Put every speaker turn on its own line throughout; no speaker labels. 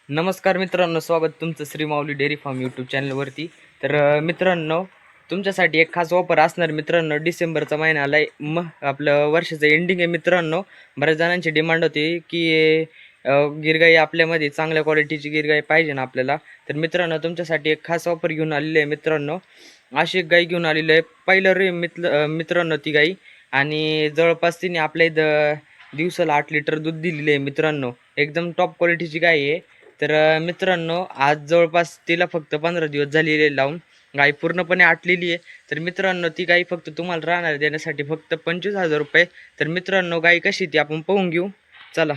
नमस्कार मित्रांनो, स्वागत तुमचं श्री माऊली डेअरी फार्म यूट्यूब चॅनलवरती. तर मित्रांनो, तुमच्यासाठी एक खास ऑफर असणार मित्रांनो. डिसेंबरचा महिना आलाय, आपलं वर्षाचं एंडिंग आहे मित्रांनो. बऱ्याच जणांची डिमांड होती की गिरगाई आपल्यामध्ये चांगल्या क्वालिटीची गिरगाई पाहिजे ना आपल्याला. तर मित्रांनो, तुमच्यासाठी एक खास ऑफर घेऊन आलेली आहे मित्रांनो. अशी एक गाई घेऊन आलेली आहे. पहिलं रे मित्रांनो ती गाई, आणि जवळपास तिने आपल्या इथं दिवसाला 8 लिटर दूध दिलेले आहे मित्रांनो. एकदम टॉप क्वालिटीची गाय आहे. तर मित्रांनो, आज जवळपास तिला फक्त 15 दिवस झालेले लावून. गाय पूर्णपणे आटलेली आहे. तर मित्रांनो, ती गाय फक्त तुम्हाला राहणार देण्यासाठी फक्त 25,000 रुपये. तर मित्रांनो, गाय कशी ती आपण पाहून घेऊ, चला.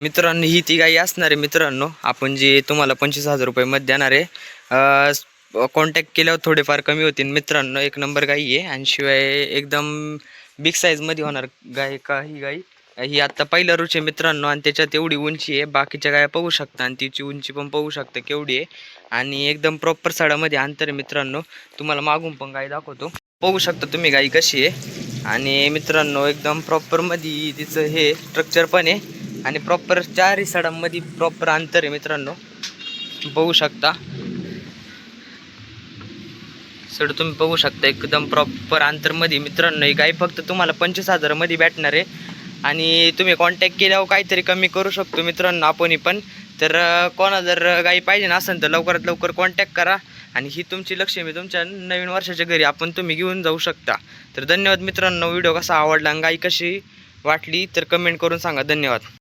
मित्रांनो, ही ती गाय असणार आहे मित्रांनो, आपण जी तुम्हाला 25,000 रुपये मध्ये देणार आहे. कॉन्टॅक्ट केल्यावर थोडेफार कमी होतील मित्रांनो. एक नंबर गाई आहे, आणि शिवाय एकदम बिग साईजमध्ये होणार गाय का ही गाय. ही आत्ता पहिला रुच आहे मित्रांनो, आणि त्याच्यात एवढी उंची आहे. बाकीच्या गाया पाहू शकता, आणि तिची उंची पण पाहू शकता केवढी आहे. आणि एकदम प्रॉपर साडामध्ये अंतर आहे मित्रांनो. तुम्हाला मागून पण गाय दाखवतो, पाहू शकता तुम्ही गाय कशी आहे. आणि मित्रांनो, एकदम प्रॉपरमध्ये तिचं हे स्ट्रक्चर पण आहे, आणि प्रॉपर 4 साडांमध्ये प्रॉपर अंतर आहे मित्रांनो, पाहू शकता. सर तुम्ही पाहू शकता एकदम प्रॉपर अंतरमध्ये मित्रांनो. ही गाय फक्त तुम्हाला 25,000 मध्ये भेटणार आहे, आणि तुम्ही कॉन्टॅक्ट केल्यावर काहीतरी कमी करू शकतो मित्रांनो आपण पण. तर कोणा जर गाई पाहिजे असेल तर लवकरात लवकर कॉन्टॅक्ट करा, आणि ही तुमची लक्ष्मी तुमच्या नवीन वर्षाच्या घरी आपण तुम्ही घेऊन जाऊ शकता. तर धन्यवाद मित्रांनो. व्हिडिओ कसा आवडला आणि गाय कशी वाटली तर कमेंट करून सांगा. धन्यवाद.